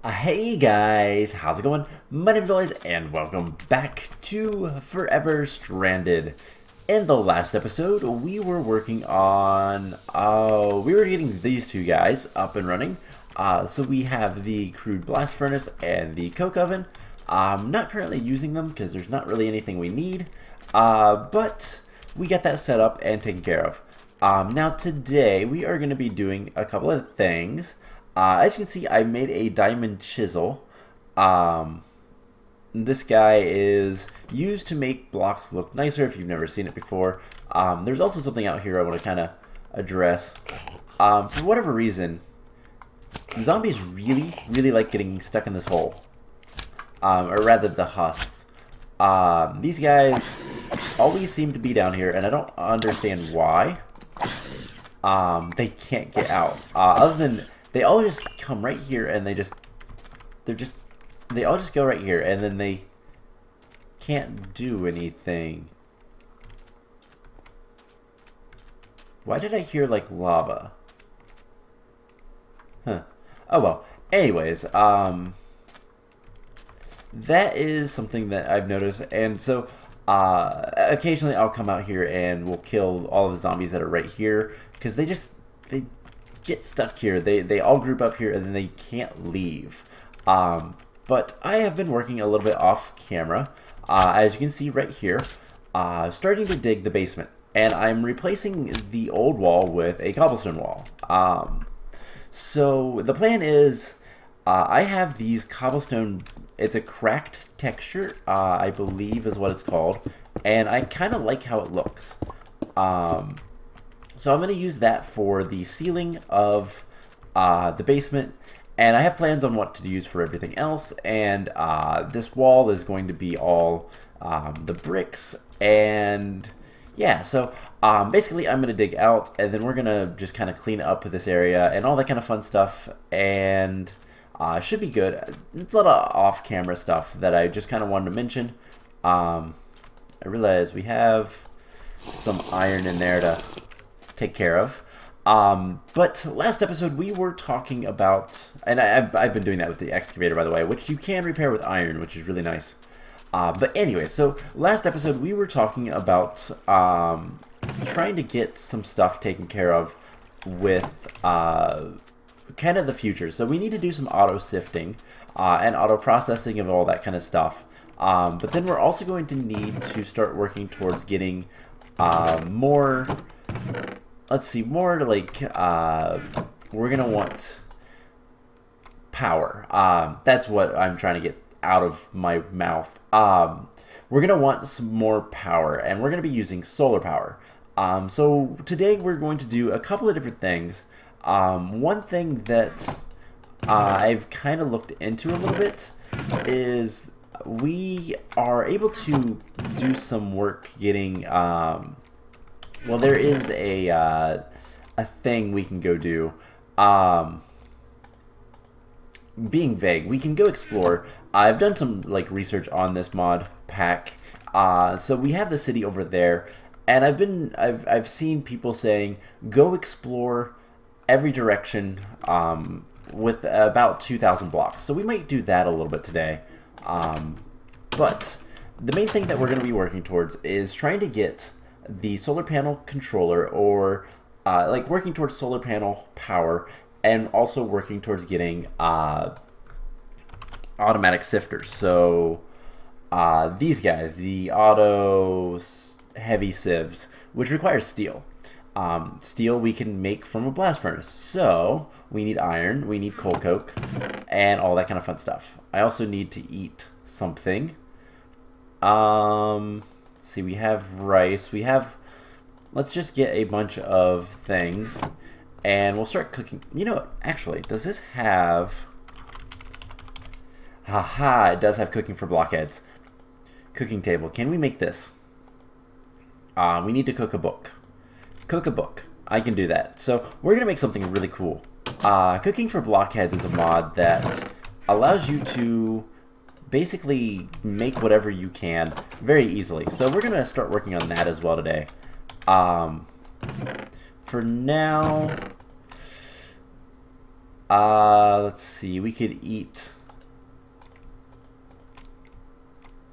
Hey guys, how's it going? My name is Elias and welcome back to Forever Stranded. In the last episode, we were working on, we were getting these two guys up and running. So we have the crude blast furnace and the coke oven. I'm not currently using them because there's not really anything we need, but we got that set up and taken care of. Now today we are going to be doing a couple of things. As you can see, I made a diamond chisel. This guy is used to make blocks look nicer if you've never seen it before. There's also something out here I want to kind of address. For whatever reason, zombies really like getting stuck in this hole. Or rather, the husks. These guys always seem to be down here, and I don't understand why. They can't get out. Other than they all just come right here and they all just go right here and then they can't do anything. Why did I hear like lava? Huh. Oh well. Anyways, that is something that I've noticed, and so occasionally I'll come out here and we'll kill all of the zombies that are right here because they get stuck here. They all group up here and then they can't leave. But I have been working a little bit off camera, as you can see right here, starting to dig the basement, and I'm replacing the old wall with a cobblestone wall. So the plan is, I have these cobblestone, it's a cracked texture, I believe is what it's called, and I kind of like how it looks. So I'm going to use that for the ceiling of the basement, and I have plans on what to use for everything else, and this wall is going to be all the bricks, and yeah, so basically I'm going to dig out, and then we're going to just kind of clean up this area and all that kind of fun stuff, and should be good. It's a lot of off-camera stuff that I just kind of wanted to mention. I realize we have some iron in there to take care of. But last episode we were talking about, and I've been doing that with the excavator, by the way, which you can repair with iron, which is really nice. But anyway, so last episode we were talking about trying to get some stuff taken care of with kind of the future. So we need to do some auto sifting and auto processing of all that kind of stuff. But then we're also going to need to start working towards getting more. Let's see, more like, we're going to want power. That's what I'm trying to get out of my mouth. We're going to want some more power, and we're going to be using solar power. So today we're going to do a couple of different things. One thing that I've kind of looked into a little bit is we are able to do some work getting... well, there is a thing we can go do. Being vague, we can go explore. I've done some like research on this mod pack. So we have the city over there, and I've seen people saying go explore every direction with about 2,000 blocks. So we might do that a little bit today. But the main thing that we're going to be working towards is trying to get the solar panel controller, or like working towards solar panel power, and also working towards getting automatic sifters. So these guys, the auto heavy sieves, which require steel. Steel we can make from a blast furnace. So we need iron, we need coal coke, and all that kind of fun stuff. I also need to eat something. See, we have rice, we have, let's just get a bunch of things and we'll start cooking. You know what, actually, does this have, haha, it does have cooking for blockheads. Cooking table, can we make this? We need to cook a book. Cook a book, I can do that. So we're gonna make something really cool. Cooking for blockheads is a mod that allows you to basically make whatever you can very easily. So we're gonna start working on that as well today. For now, Let's see. We could eat.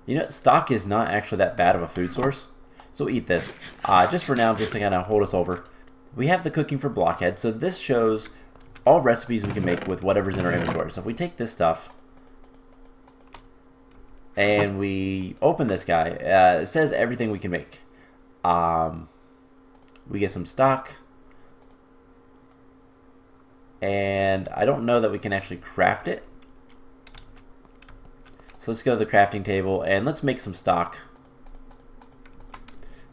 You know, stock is not actually that bad of a food source. So we'll eat this. Just for now, just to kind of hold us over. We have the cooking for blockhead. So this shows all recipes we can make with whatever's in our inventory. So if we take this stuff and we open this guy, it says everything we can make. We get some stock. And I don't know that we can actually craft it. So let's go to the crafting table and let's make some stock.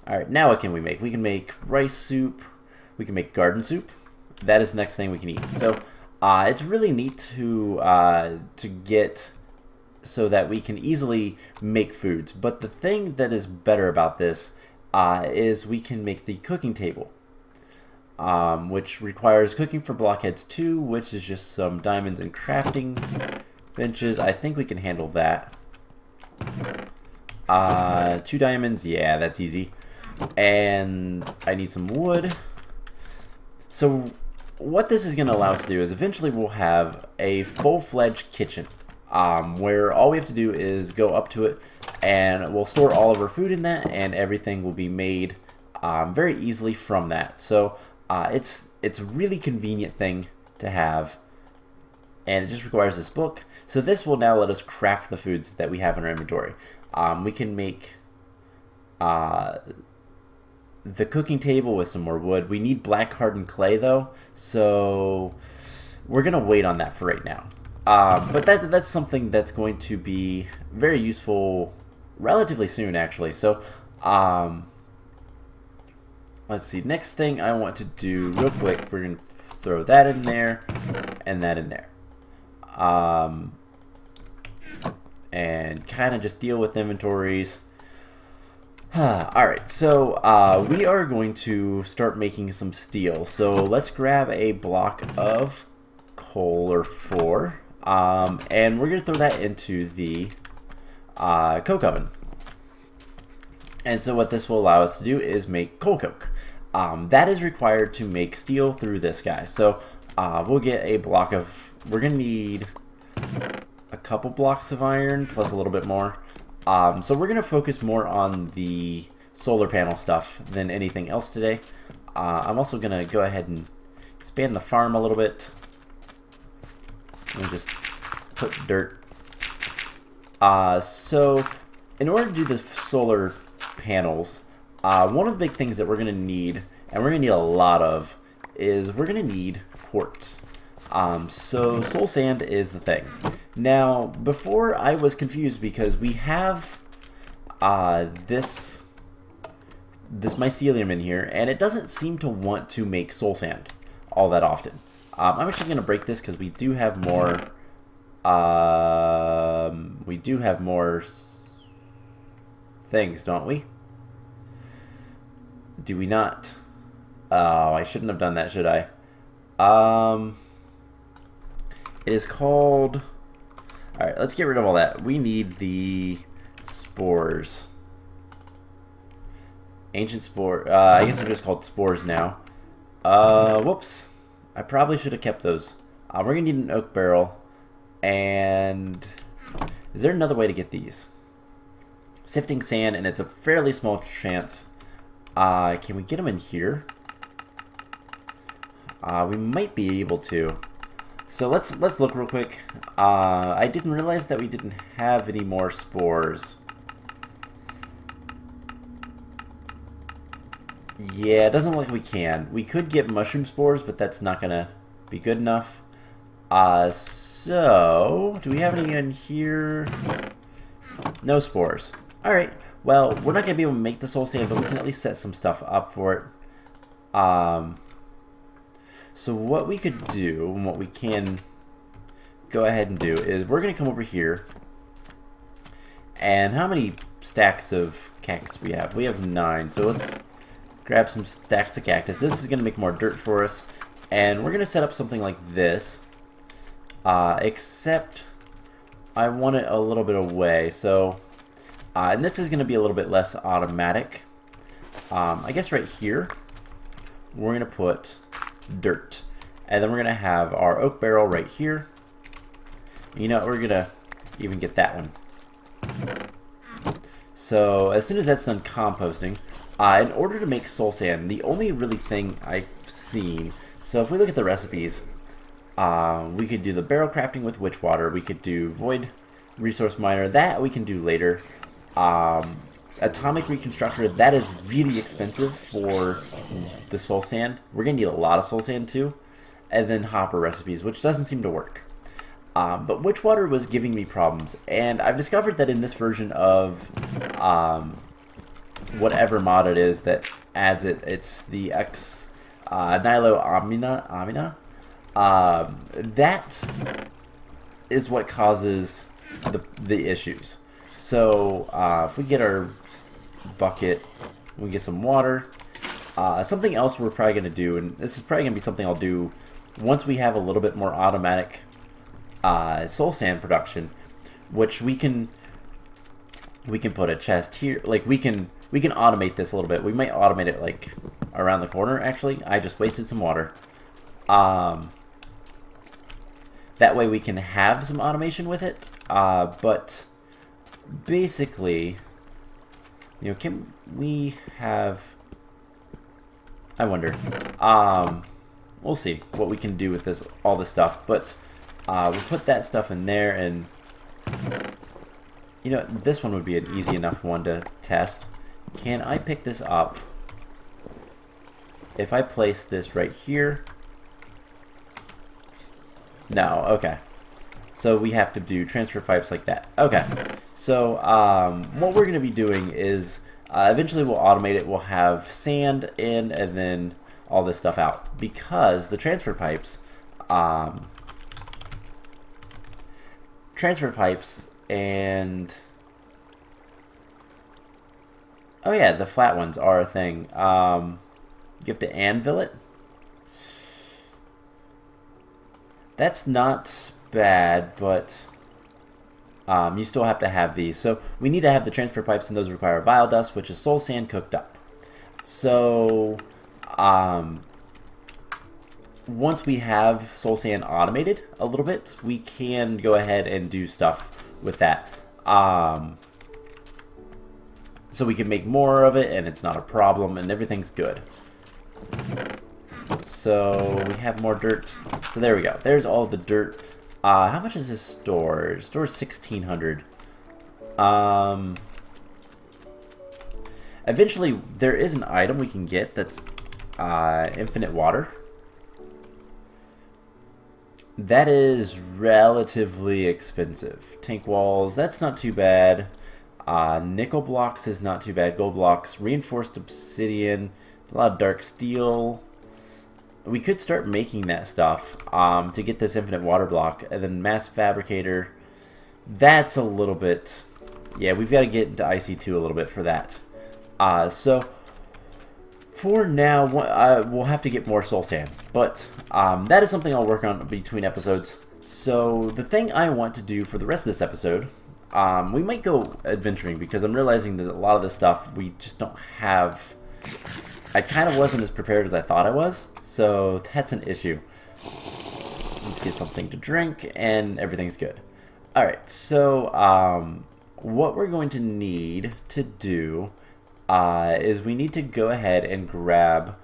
Alright, now what can we make? We can make rice soup. We can make garden soup. That is the next thing we can eat. So it's really neat to get so that we can easily make foods. But the thing that is better about this is we can make the cooking table. Which requires cooking for blockheads 2, which is just some diamonds and crafting benches. I think we can handle that. 2 diamonds, yeah, that's easy. And I need some wood. So what this is going to allow us to do is eventually we'll have a full-fledged kitchen. Where all we have to do is go up to it and we'll store all of our food in that and everything will be made very easily from that. So it's a really convenient thing to have, and it just requires this book. So this will now let us craft the foods that we have in our inventory. We can make the cooking table with some more wood. We need black hardened clay though, so we're gonna wait on that for right now. But that's something that's going to be very useful relatively soon, actually. So let's see, next thing I want to do real quick, we're going to throw that in there and that in there. And kind of just deal with inventories. Alright, so we are going to start making some steel. So let's grab a block of coal or 4. And we're going to throw that into the coke oven. And so what this will allow us to do is make coal coke. That is required to make steel through this guy. So we'll get a block of, we're going to need a couple blocks of iron plus a little bit more. So we're going to focus more on the solar panel stuff than anything else today. I'm also going to go ahead and expand the farm a little bit. Let me just put dirt. So in order to do the solar panels, one of the big things that we're going to need, and we're going to need a lot of, is we're going to need quartz. So soul sand is the thing. Now, before I was confused because we have this mycelium in here, and it doesn't seem to want to make soul sand all that often. I'm actually going to break this because we do have more. Things, don't we? Do we not? Oh, I shouldn't have done that, should I? It is called. All right, let's get rid of all that. We need the spores. Ancient spore. I guess they're just called spores now. Whoops. I probably should have kept those. We're gonna need an oak barrel. And is there another way to get these? Sifting sand, and it's a fairly small chance. Can we get them in here? We might be able to. So let's look real quick. I didn't realize that we didn't have any more spores. Yeah, it doesn't look like we can. We could get mushroom spores, but that's not gonna be good enough. So do we have any in here? No spores. Alright, well, we're not gonna be able to make the soul sand, but we can at least set some stuff up for it. So what we could do, and what we can go ahead and do, is we're gonna come over here. And how many stacks of cactus we have? We have 9, so let's grab some stacks of cactus. This is gonna make more dirt for us, and we're gonna set up something like this. Except I want it a little bit away, so and this is going to be a little bit less automatic. I guess right here we're going to put dirt, And then we're going to have our oak barrel right here. You know, we're going to even get that one. So as soon as that's done composting, in order to make soul sand, the only really thing I've seen, so if we look at the recipes, we could do the barrel crafting with witch water, we could do void resource miner, that we can do later. Atomic reconstructor, that is really expensive for the soul sand. We're going to need a lot of soul sand too. And then hopper recipes, which doesn't seem to work. But witch water was giving me problems, and I've discovered that in this version of whatever mod it is that adds it, it's the X Nilo Amina. That is what causes the issues. So if we get our bucket, we get some water. Something else we're probably going to do, and this is probably going to be something I'll do once we have a little bit more automatic soul sand production, which we can put a chest here. Like we can automate this a little bit. We might automate it like around the corner. Actually, I just wasted some water. That way we can have some automation with it. But basically, you know, can we have? I wonder. We'll see what we can do with this, all this stuff. But we'll put that stuff in there, and you know, this one would be an easy enough one to test. Can I pick this up? If I place this right here. No, okay. So we have to do transfer pipes like that. Okay. So what we're going to be doing is eventually we'll automate it. We'll have sand in and then all this stuff out, because the transfer pipes and oh yeah, the flat ones are a thing. You have to anvil it. That's not bad, but you still have to have these. So we need to have the transfer pipes, and those require vile dust, which is soul sand cooked up. So once we have soul sand automated a little bit, we can go ahead and do stuff with that. So we can make more of it, and it's not a problem, and everything's good. So we have more dirt. So there we go. There's all the dirt. How much is this store? It stores 1,600. Eventually, there is an item we can get that's infinite water. That is relatively expensive. Tank walls, that's not too bad. Nickel blocks is not too bad. Gold blocks, reinforced obsidian, a lot of dark steel. We could start making that stuff to get this infinite water block, and then mass fabricator. That's a little bit, yeah. We've got to get into IC2 a little bit for that. So for now, we'll have to get more soul sand, but that is something I'll work on between episodes. So the thing I want to do for the rest of this episode, we might go adventuring, because I'm realizing that a lot of this stuff we just don't have. I kind of wasn't as prepared as I thought I was, so that's an issue. Let's get something to drink, and everything's good. Alright, so what we're going to need to do is we need to go ahead and grab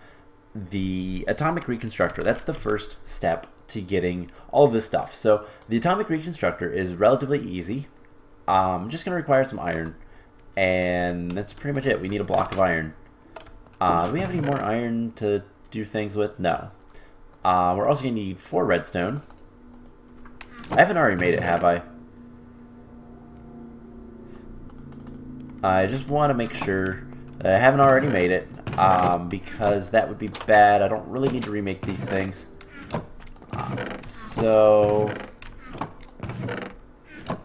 the atomic reconstructor. That's the first step to getting all of this stuff. So the atomic reconstructor is relatively easy. Just going to require some iron, and that's pretty much it. We need a block of iron. Do we have any more iron to do things with? No. We're also going to need 4 redstone. I haven't already made it, have I? I just want to make sure that I haven't already made it, because that would be bad. I don't really need to remake these things.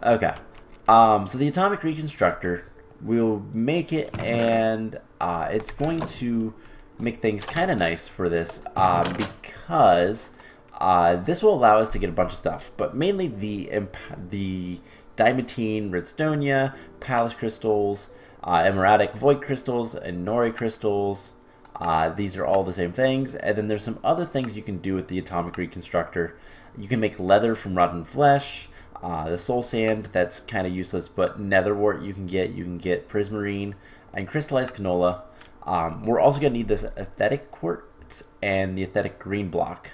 Okay. So the atomic reconstructor, we'll make it, and it's going to make things kind of nice for this, because this will allow us to get a bunch of stuff, but mainly the diamantine, redstonia, palace crystals, emeradic void crystals, and nori crystals, These are all the same things. And then there's some other things you can do with the atomic reconstructor. You can make leather from rotten flesh. The soul sand, that's kind of useless, but netherwort you can get prismarine and crystallized canola. We're also going to need this aesthetic quartz and the aesthetic green block.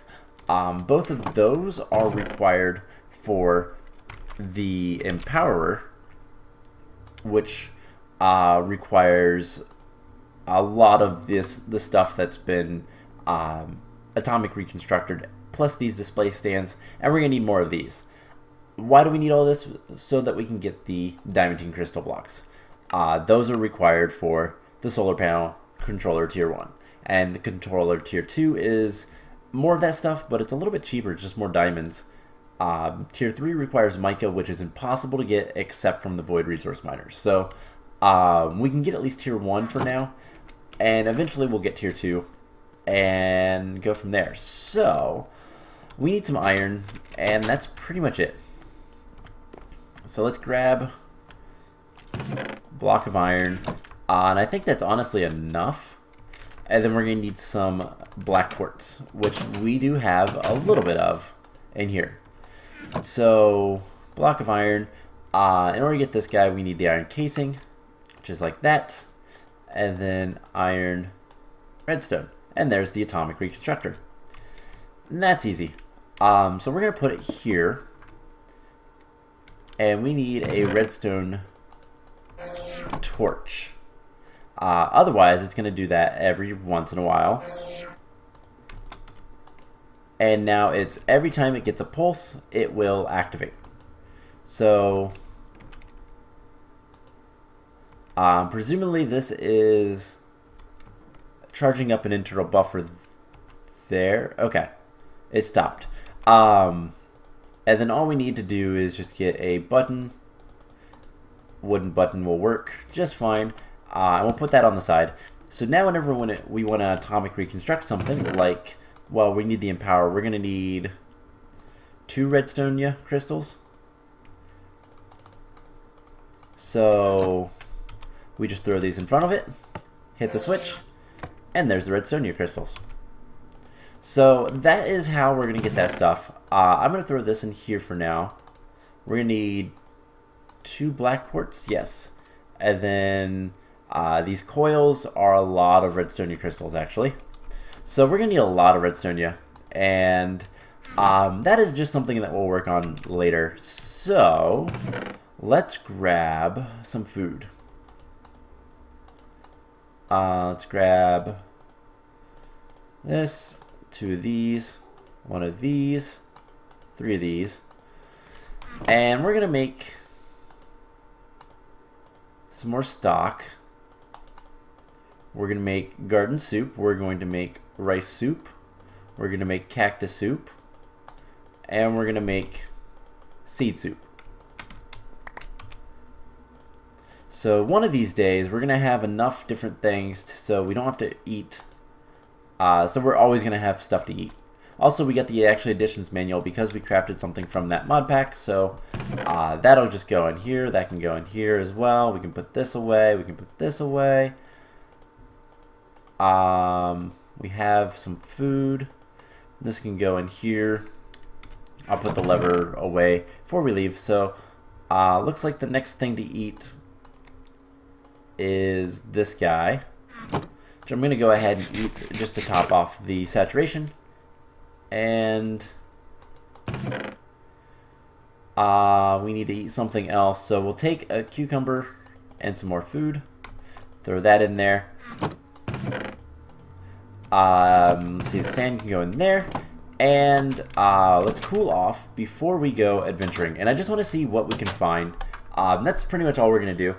Both of those are required for the empowerer, which requires a lot of the stuff that's been atomic reconstructed, plus these display stands, and we're going to need more of these. Why do we need all this? So that we can get the diamantine crystal blocks. Those are required for the solar panel controller tier 1. And the controller tier 2 is more of that stuff, but it's a little bit cheaper, just more diamonds. Tier 3 requires mica, which is impossible to get except from the void resource miners. So we can get at least tier 1 for now, and eventually we'll get tier 2 and go from there. So we need some iron, and that's pretty much it. So let's grab a block of iron, and I think that's honestly enough. And then we're going to need some black quartz, which we do have a little bit of in here. So block of iron. In order to get this guy, we need the iron casing, which is like that, and then iron redstone. And there's the atomic reconstructor. And that's easy. So we're going to put it here. And we need a redstone torch. Otherwise, it's going to do that every once in a while. And now it's every time it gets a pulse, it will activate. So, presumably this is charging up an internal buffer there. Okay, it stopped. And then all we need to do is just get a button. Wooden button will work just fine. And we'll put that on the side. So now whenever we want to atomic reconstruct something, like, well, we need the empower, we're going to need 2 redstone crystals. So we just throw these in front of it, hit the switch, and there's the redstone crystals. So that is how we're going to get that stuff. I'm going to throw this in here for now. We're going to need 2 black quartz, yes. And then these coils are a lot of redstone crystals, actually. So we're going to need a lot of redstone, and that is just something that we'll work on later. So let's grab some food. Let's grab this. 2 of these, 1 of these, 3 of these, and we're gonna make some more stock. We're gonna make garden soup, we're going to make rice soup, we're gonna make cactus soup, and we're gonna make seed soup. So one of these days we're gonna have enough different things so we don't have to eat. So we're always going to have stuff to eat. Also, we got the actual additions manual because we crafted something from that mod pack. So that'll just go in here. That can go in here as well. We can put this away. We can put this away. We have some food. This can go in here. I'll put the lever away before we leave. So looks like the next thing to eat is this guy. So I'm going to go ahead and eat just to top off the saturation. And we need to eat something else. So we'll take a cucumber and some more food. Throw that in there. See, the sand can go in there. And let's cool off before we go adventuring. And I just want to see what we can find. That's pretty much all we're going to do.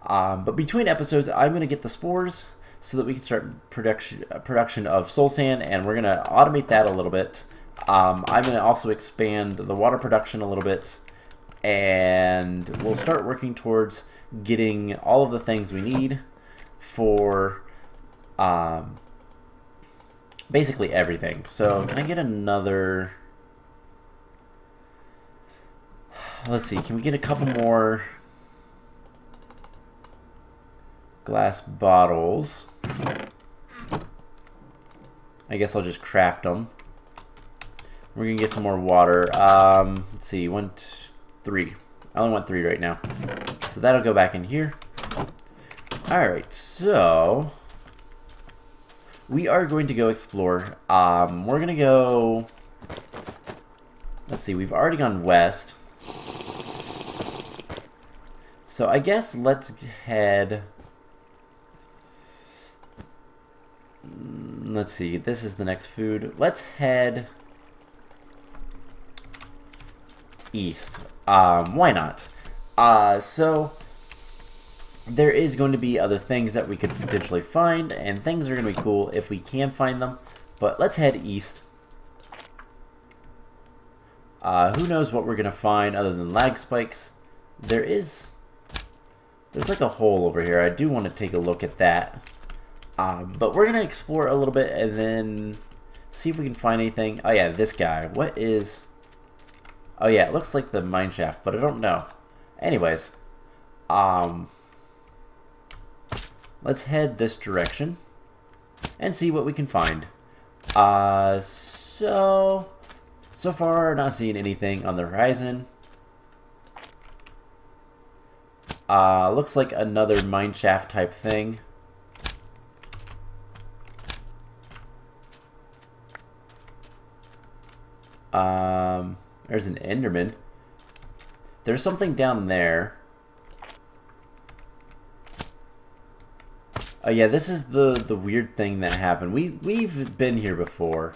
But between episodes, I'm going to get the spores so that we can start production of soul sand, and we're going to automate that a little bit. I'm going to also expand the water production a little bit, and we'll start working towards getting all of the things we need for basically everything. So can I get another... Let's see, can we get a couple more glass bottles? I guess I'll just craft them. We're gonna get some more water. Let's see, 1, 2, 3. I only want 3 right now. So that'll go back in here. Alright, so we are going to go explore. We're gonna go, let's see, we've already gone west. So I guess let's head, let's see, this is the next food. Let's head east. Why not? So there is going to be other things that we could potentially find, and things are going to be cool if we can find them. But let's head east. Who knows what we're going to find other than lag spikes. There's like a hole over here. I do want to take a look at that. But we're going to explore a little bit and then see if we can find anything. Oh yeah, this guy. What is... Oh yeah, it looks like the mine shaft, but I don't know. Anyways, let's head this direction and see what we can find. So far, not seeing anything on the horizon. Looks like another mine shaft type thing. There's an Enderman. There's something down there. Oh yeah, this is the weird thing that happened. We've been here before.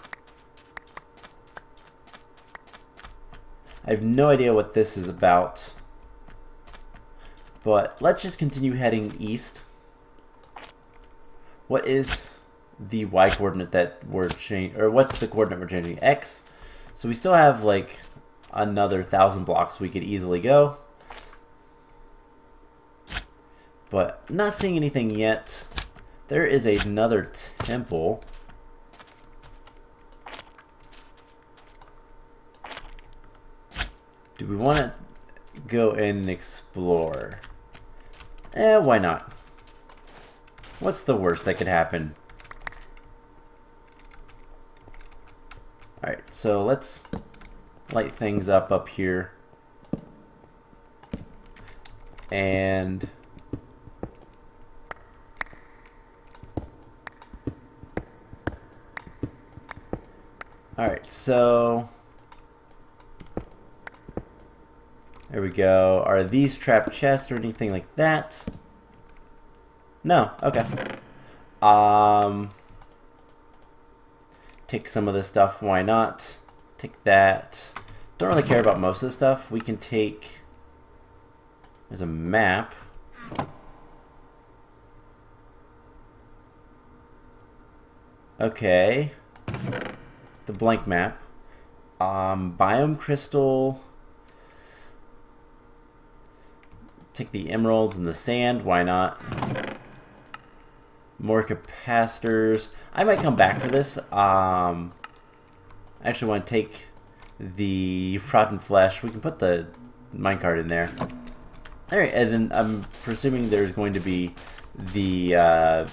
I have no idea what this is about. But let's just continue heading east. What is the Y coordinate that we're changing, or what's the coordinate we're changing? X. So we still have like another 1,000 blocks we could easily go. But not seeing anything yet. There is another temple. Do we want to go in and explore? Why not? What's the worst that could happen? Alright, so let's light things up here. And alright, so there we go. Are these trap chests or anything like that? No, okay. Take some of this stuff, why not? Take that. Don't really care about most of the stuff. We can take... There's a map. Okay. The blank map. Biome crystal. Take the emeralds and the sand, why not? More capacitors. I might come back for this. I actually want to take the rotten flesh. We can put the minecart in there. Alright, and then I'm presuming there's going to be the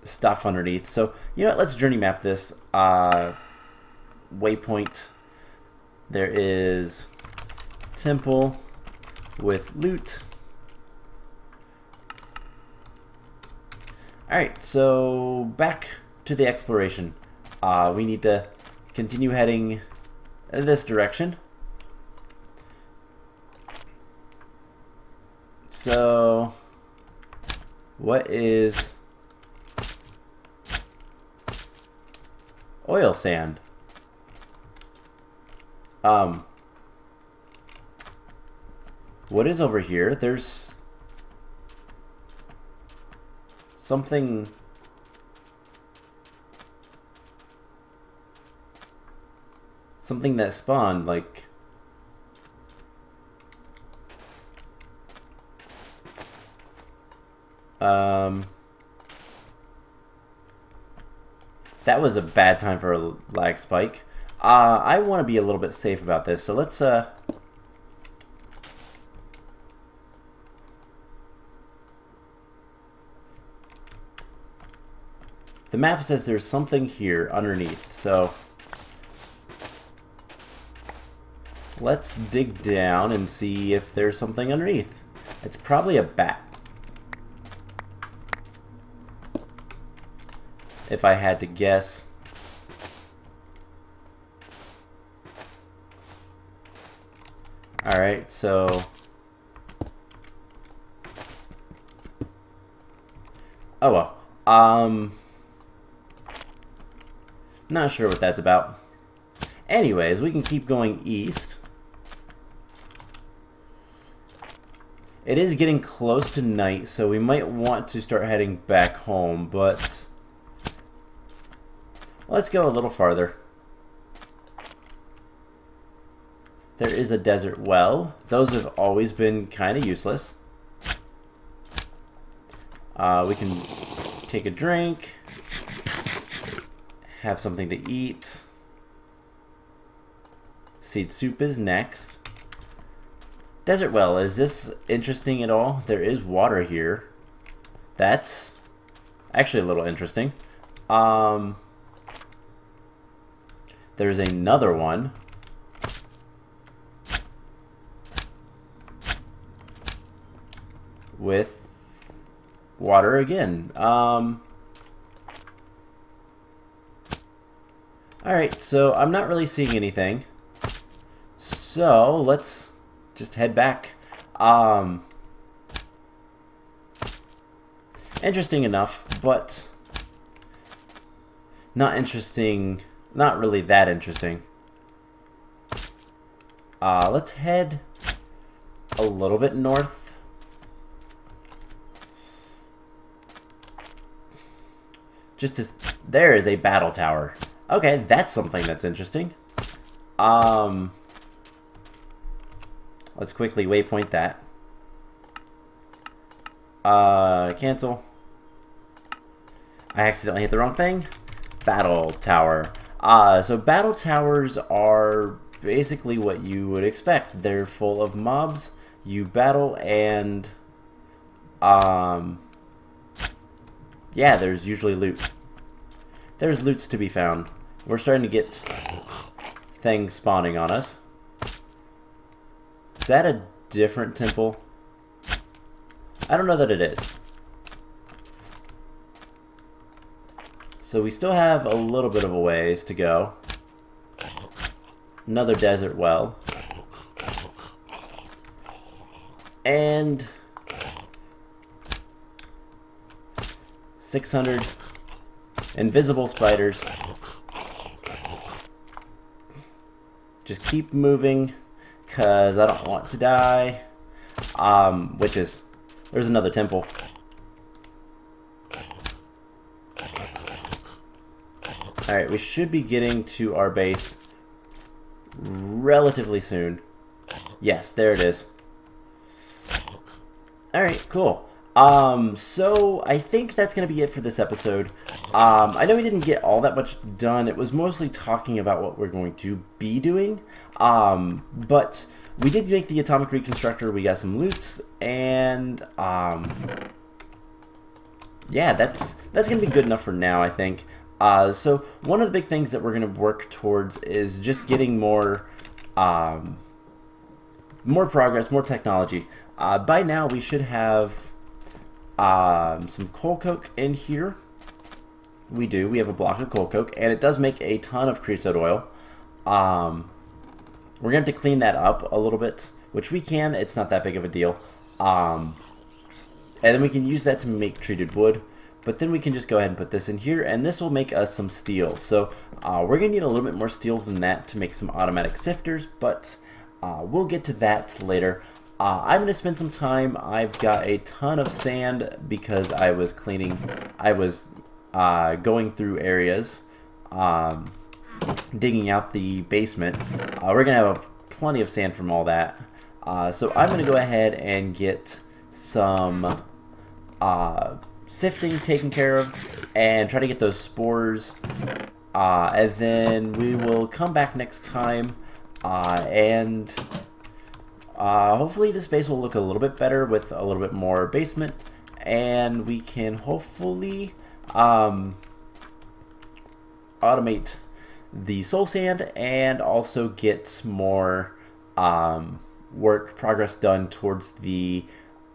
stuff underneath. So, you know what, let's journey map this. Waypoint. There is temple with loot. Alright, so back to the exploration. We need to continue heading in this direction. So, what is oil sand? What is over here? There's something that spawned, like that was a bad time for a lag spike. I want to be a little bit safe about this, so let's the map says there's something here underneath. So let's dig down and see if there's something underneath. It's probably a bat, if I had to guess. Alright, so oh well. Not sure what that's about. Anyways, we can keep going east. It is getting close to night, so we might want to start heading back home, but let's go a little farther. There is a desert well. Those have always been kind of useless. We can take a drink, have something to eat. Seed soup is next. Desert well, is this interesting at all? There is water here. That's actually a little interesting. There's another one. With water again. Alright, so I'm not really seeing anything. So let's just head back. Interesting enough, but not interesting. Not really that interesting. Let's head a little bit north. Just as there is a battle tower. Okay, that's something that's interesting. Let's quickly waypoint that. Cancel. I accidentally hit the wrong thing. Battle tower. So battle towers are basically what you would expect. They're full of mobs. You battle and yeah, there's usually loot. There's loots to be found. We're starting to get things spawning on us. Is that a different temple? I don't know that it is. So we still have a little bit of a ways to go. Another desert well. And 600 invisible spiders. Just keep moving, cause I don't want to die. Witches. There's another temple. Alright, we should be getting to our base relatively soon. Yes, there it is. Alright, cool. So I think that's going to be it for this episode. I know we didn't get all that much done. It was mostly talking about what we're going to be doing. But we did make the atomic reconstructor. We got some loots, and yeah, that's going to be good enough for now, I think. So one of the big things that we're going to work towards is just getting more progress, more technology. By now we should have some coal coke in here. We do. We have a block of coal coke, and it does make a ton of creosote oil. We're going to have to clean that up a little bit, which we can. It's not that big of a deal. And then we can use that to make treated wood. But then we can just go ahead and put this in here, and this will make us some steel. So we're going to need a little bit more steel than that to make some automatic sifters, but we'll get to that later. I'm going to spend some time. I've got a ton of sand because I was going through areas, digging out the basement. We're going to have plenty of sand from all that. So I'm going to go ahead and get some sifting taken care of and try to get those spores. And then we will come back next time and hopefully this base will look a little bit better with a little bit more basement, and we can hopefully automate the soul sand and also get more work progress done towards the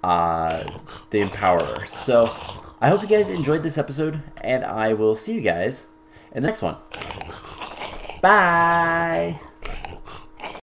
Empowerer. So I hope you guys enjoyed this episode, and I will see you guys in the next one. Bye!